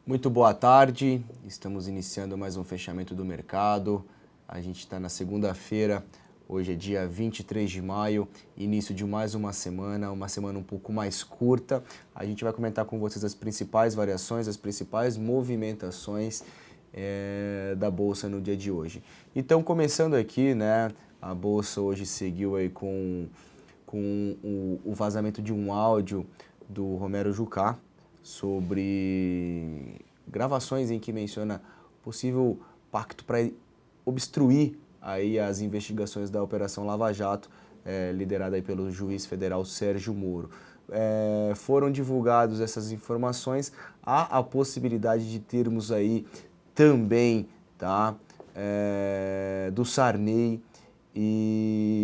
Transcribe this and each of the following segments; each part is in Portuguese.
Muito boa tarde, estamos iniciando mais um fechamento do mercado. A gente está na segunda-feira, hoje é dia 23 de maio, início de mais uma semana um pouco mais curta. A gente vai comentar com vocês as principais variações, as principais movimentações da Bolsa no dia de hoje. Então, começando aqui, né, a Bolsa hoje seguiu aí com o vazamento de um áudio do Romero Jucá, sobre gravações em que menciona possível pacto para obstruir aí as investigações da Operação Lava Jato, liderada aí pelo juiz federal Sérgio Moro. Foram divulgadas essas informações, há a possibilidade de termos aí também, tá, do Sarney e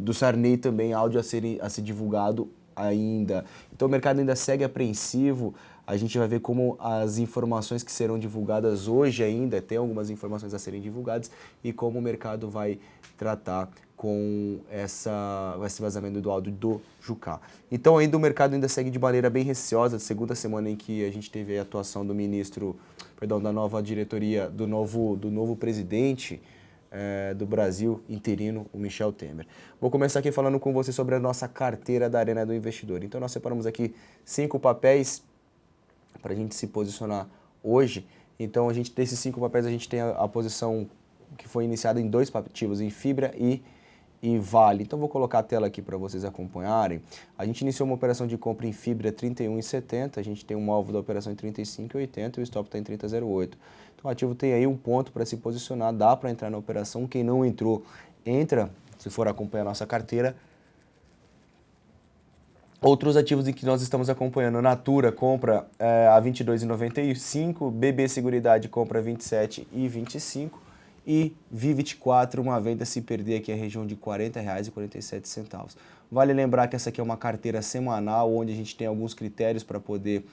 do Sarney também áudio a ser divulgado ainda. Então o mercado ainda segue apreensivo. A gente vai ver como as informações que serão divulgadas hoje ainda, tem algumas informações a serem divulgadas, e como o mercado vai tratar com esse vazamento do áudio do Jucá. Então ainda o mercado ainda segue de maneira bem receosa, segunda semana em que a gente teve a atuação do da nova diretoria, do novo presidente do Brasil interino, o Michel Temer. Vou começar aqui falando com você sobre a nossa carteira da Arena do Investidor. Então nós separamos aqui 5 papéis para a gente se posicionar hoje. Então desses 5 papéis a gente tem a posição que foi iniciada em 2 ativos, em Fibra e Vale. Então vou colocar a tela aqui para vocês acompanharem. A gente iniciou uma operação de compra em Fibra 31,70, a gente tem um alvo da operação em 35,80 e o stop está em 30,08. Então o ativo tem aí um ponto para se posicionar, dá para entrar na operação. Quem não entrou, entra, se for acompanhar a nossa carteira. Outros ativos em que nós estamos acompanhando: Natura compra a R$ 22,95, BB Seguridade compra R$ 27,25 e Vi24 uma venda se perder aqui a região de R$ 40,47. Vale lembrar que essa aqui é uma carteira semanal, onde a gente tem alguns critérios para poder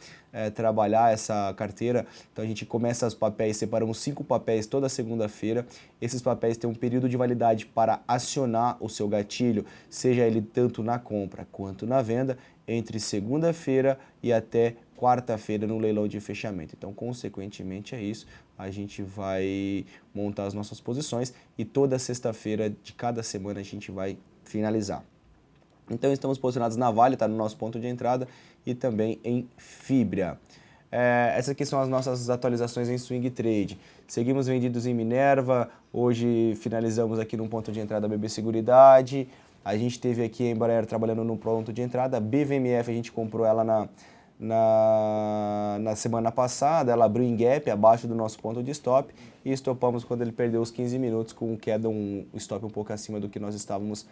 trabalhar essa carteira. Então a gente começa os papéis, separamos 5 papéis toda segunda-feira. Esses papéis têm um período de validade para acionar o seu gatilho, seja ele tanto na compra quanto na venda, entre segunda-feira e até quarta-feira no leilão de fechamento. Então, consequentemente, é isso. A gente vai montar as nossas posições e toda sexta-feira de cada semana a gente vai finalizar. Então, estamos posicionados na Vale, está no nosso ponto de entrada, e também em Fibra. Essas aqui são as nossas atualizações em Swing Trade. Seguimos vendidos em Minerva, hoje finalizamos aqui no ponto de entrada a BB Seguridade. A gente teve aqui a Embraer trabalhando no ponto de entrada. A BVMF a gente comprou ela na semana passada, ela abriu em gap abaixo do nosso ponto de stop e estopamos quando ele perdeu os 15 minutos com queda, um stop um pouco acima do que nós estávamos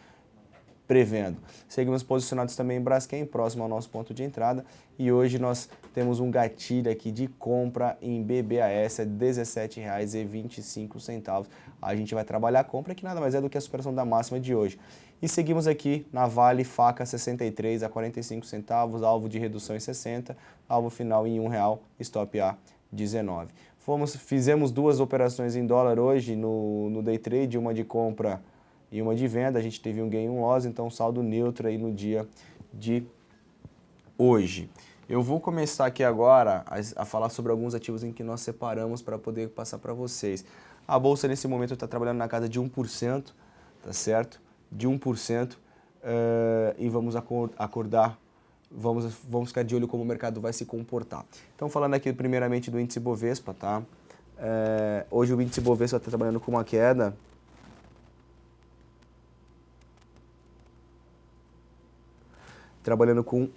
prevendo. Seguimos posicionados também em Braskem, próximo ao nosso ponto de entrada, e hoje nós temos um gatilho aqui de compra em BBAS, R$ 17,25. A gente vai trabalhar a compra, que nada mais é do que a superação da máxima de hoje. E seguimos aqui na Vale, faca 63 a 45 centavos, alvo de redução em 60, alvo final em R$1, stop a 19. Fizemos 2 operações em dólar hoje no day trade, uma de compra e uma de venda. A gente teve um gain e um loss, então saldo neutro aí no dia de hoje. Eu vou começar aqui agora a falar sobre alguns ativos em que nós separamos para poder passar para vocês. A Bolsa nesse momento está trabalhando na casa de 1%, tá certo? De 1%, e vamos acordar, vamos ficar de olho como o mercado vai se comportar. Então, falando aqui primeiramente do índice Bovespa, tá? Hoje o índice Bovespa está trabalhando com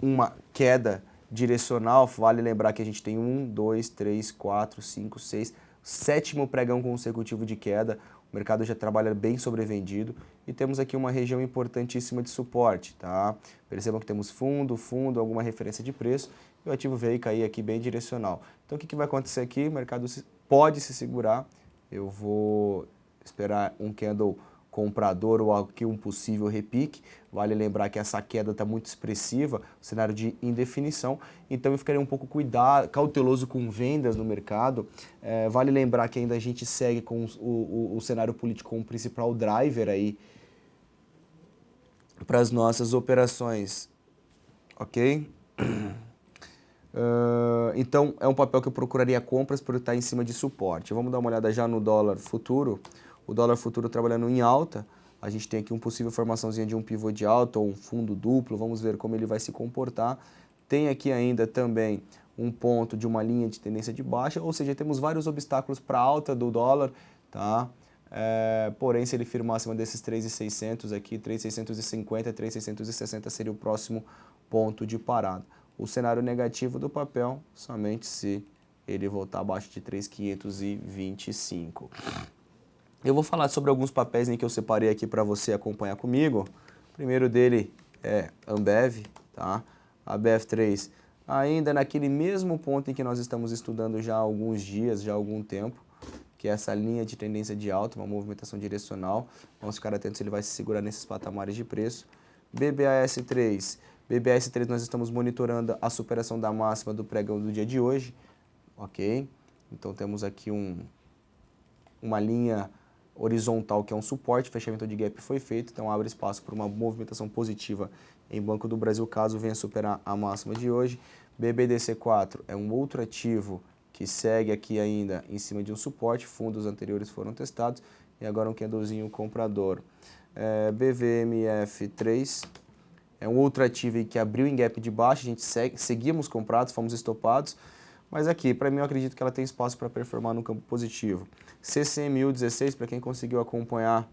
uma queda direcional. Vale lembrar que a gente tem 1, 2, 3, 4, 5, 6, 7º pregão consecutivo de queda. O mercado já trabalha bem sobrevendido e temos aqui uma região importantíssima de suporte, tá? Percebam que temos fundo, alguma referência de preço, e o ativo veio cair aqui bem direcional. Então o que vai acontecer aqui? O mercado pode se segurar. Eu vou esperar um candle comprador ou aqui um possível repique. Vale lembrar que essa queda está muito expressiva, cenário de indefinição, então eu ficaria um pouco cauteloso com vendas no mercado. Vale lembrar que ainda a gente segue com o cenário político como principal driver aí para as nossas operações, ok? Então, é um papel que eu procuraria compras por estar em cima de suporte. Vamos dar uma olhada já no dólar futuro. O dólar futuro trabalhando em alta. A gente tem aqui uma possível formaçãozinha de um pivô de alta ou um fundo duplo. Vamos ver como ele vai se comportar. Tem aqui ainda também um ponto de uma linha de tendência de baixa, ou seja, temos vários obstáculos para a alta do dólar, tá? Porém, se ele firmar acima desses 3.600 aqui, 3.650, 3.660 seria o próximo ponto de parada. O cenário negativo do papel, somente se ele voltar abaixo de 3.525. Eu vou falar sobre alguns papéis em que eu separei aqui para você acompanhar comigo. O primeiro dele é Ambev, tá? A BF3 ainda naquele mesmo ponto em que nós estamos estudando já há alguns dias, já há algum tempo, que é essa linha de tendência de alta, uma movimentação direcional. Vamos ficar atentos se ele vai se segurar nesses patamares de preço. BBAS3. BBAS3 nós estamos monitorando a superação da máxima do pregão do dia de hoje, ok? Então temos aqui uma linha horizontal que é um suporte, fechamento de gap foi feito, então abre espaço para uma movimentação positiva em Banco do Brasil, caso venha superar a máxima de hoje. BBDC4 é um outro ativo que segue aqui ainda em cima de um suporte, fundos anteriores foram testados e agora um candlezinho comprador. BVMF3 é um outro ativo que abriu em gap de baixo, a gente seguimos comprados, fomos estopados, mas aqui, para mim, eu acredito que ela tem espaço para performar no campo positivo. CCMU16, para quem conseguiu acompanhar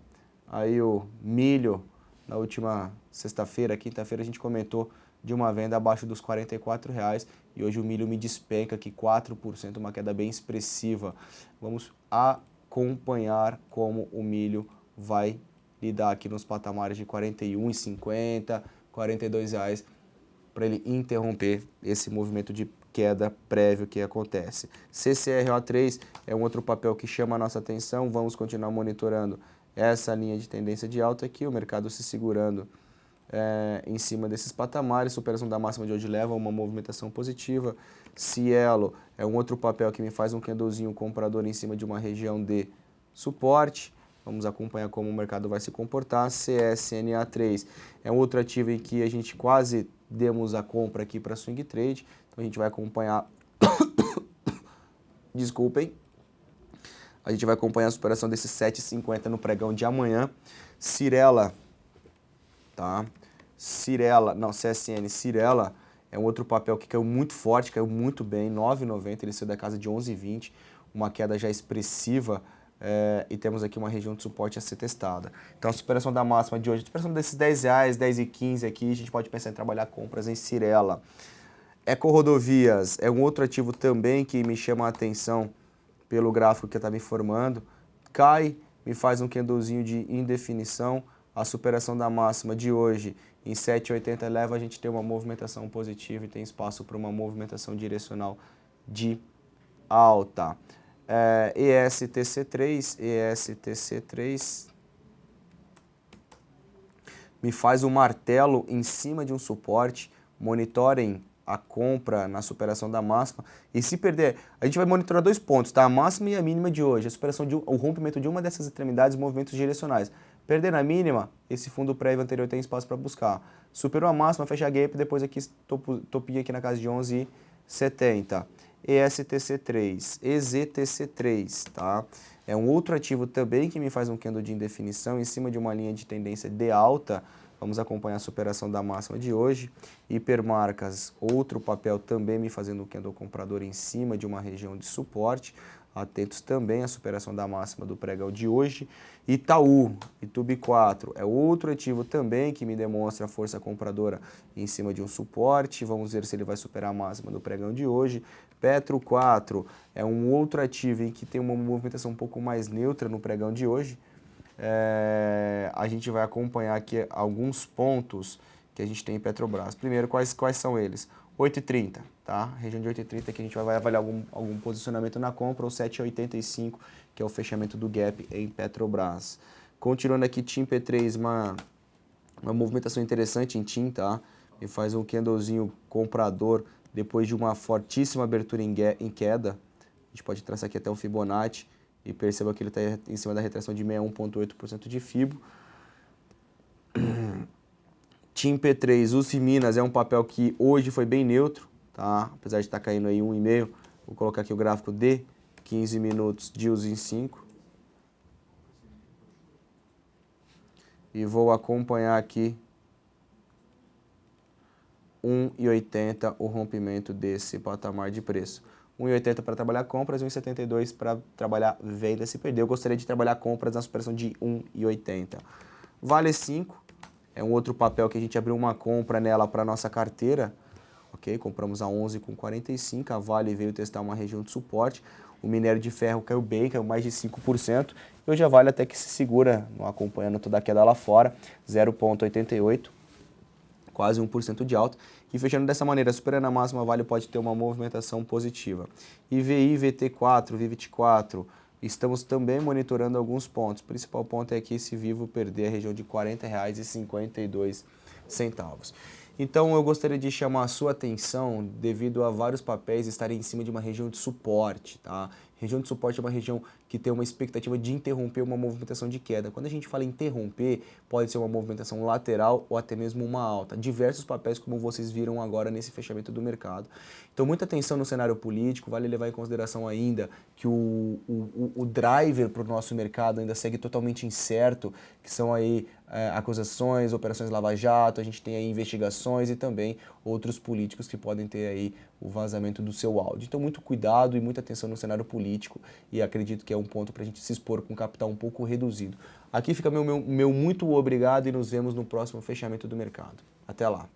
aí o milho na última sexta-feira, quinta-feira, a gente comentou de uma venda abaixo dos R$44 e hoje o milho me despenca aqui 4%, uma queda bem expressiva. Vamos acompanhar como o milho vai lidar aqui nos patamares de R$41,50, R$42 para ele interromper esse movimento de queda prévio que acontece. CCRO3 é um outro papel que chama a nossa atenção, vamos continuar monitorando essa linha de tendência de alta aqui, o mercado se segurando em cima desses patamares, superação da máxima de hoje leva a uma movimentação positiva. Cielo é um outro papel que me faz um candlezinho comprador em cima de uma região de suporte. Vamos acompanhar como o mercado vai se comportar. CSNA3 é um outro ativo em que a gente quase demos a compra aqui para swing trade. Então a gente vai acompanhar... Desculpem. A gente vai acompanhar a superação desses 7,50 no pregão de amanhã. Cirela, tá? Cirela, não, CSN, Cirela é um outro papel que caiu muito forte, caiu muito bem, 9,90, ele saiu da casa de 11,20, uma queda já expressiva. E temos aqui uma região de suporte a ser testada. Então a superação da máxima de hoje, a superação desses R$10, 10,15 aqui, a gente pode pensar em trabalhar compras em Cirela. EcoRodovias é um outro ativo também que me chama a atenção pelo gráfico que está me informando. Cai, me faz um candlezinho de indefinição. A superação da máxima de hoje em 7,80 leva a gente a ter uma movimentação positiva e tem espaço para uma movimentação direcional de alta. ESTC3 me faz um martelo em cima de um suporte, monitorem a compra na superação da máxima, e se perder, a gente vai monitorar dois pontos, tá? A máxima e a mínima de hoje, a superação o rompimento de uma dessas extremidades, movimentos direcionais. Perder na mínima, esse fundo prévio anterior tem espaço para buscar. Superou a máxima, fecha gap, depois aqui topinha aqui na casa de 11,70. ESTC3, EZTC3, tá? É um outro ativo também que me faz um candle de indefinição em cima de uma linha de tendência de alta. Vamos acompanhar a superação da máxima de hoje. Hipermarcas, outro papel também me fazendo um candle comprador em cima de uma região de suporte. Atentos também à superação da máxima do pregão de hoje. Itaú, Itubi4, é outro ativo também que me demonstra força compradora em cima de um suporte. Vamos ver se ele vai superar a máxima do pregão de hoje. Petro 4 é um outro ativo em que tem uma movimentação um pouco mais neutra no pregão de hoje. A gente vai acompanhar aqui alguns pontos que a gente tem em Petrobras. Primeiro, quais são eles? 8,30, tá? Região de 8,30 que a gente vai avaliar algum posicionamento na compra, ou 7,85, que é o fechamento do gap em Petrobras. Continuando aqui, TIM P3, uma movimentação interessante em TIM, tá? E faz um candlezinho comprador depois de uma fortíssima abertura em queda. A gente pode traçar aqui até o Fibonacci e perceba que ele está em cima da retração de 61,8% de Fibo. TIM P3, USI Minas é um papel que hoje foi bem neutro, tá? Apesar de estar caindo aí 1,5, vou colocar aqui o gráfico de 15 minutos Deals em 5. E vou acompanhar aqui 1,80 o rompimento desse patamar de preço. 1,80 para trabalhar compras, 1,72 para trabalhar vendas. Se perder, eu gostaria de trabalhar compras na supressão de 1,80. Vale 5 é um outro papel que a gente abriu uma compra nela para nossa carteira. Ok, compramos a 11,45, a Vale veio testar uma região de suporte. O minério de ferro caiu bem, caiu mais de 5%. E hoje a Vale até que se segura, acompanhando toda a queda lá fora, 0,88, quase 1% de alta. E fechando dessa maneira, superando a máxima, a Vale pode ter uma movimentação positiva. IVI, VT4, VI24, estamos também monitorando alguns pontos. O principal ponto é que esse Vivo perder a região de R$ 40,52. Então eu gostaria de chamar a sua atenção devido a vários papéis estarem em cima de uma região de suporte, tá? Região de suporte é uma região que tem uma expectativa de interromper uma movimentação de queda. Quando a gente fala interromper, pode ser uma movimentação lateral ou até mesmo uma alta. Diversos papéis como vocês viram agora nesse fechamento do mercado. Então muita atenção no cenário político, vale levar em consideração ainda que o driver para o nosso mercado ainda segue totalmente incerto, que são aí acusações, operações lava-jato, a gente tem aí investigações e também outros políticos que podem ter aí o vazamento do seu áudio. Então muito cuidado e muita atenção no cenário político e acredito que é um ponto para a gente se expor com capital um pouco reduzido. Aqui fica meu muito obrigado e nos vemos no próximo fechamento do mercado. Até lá!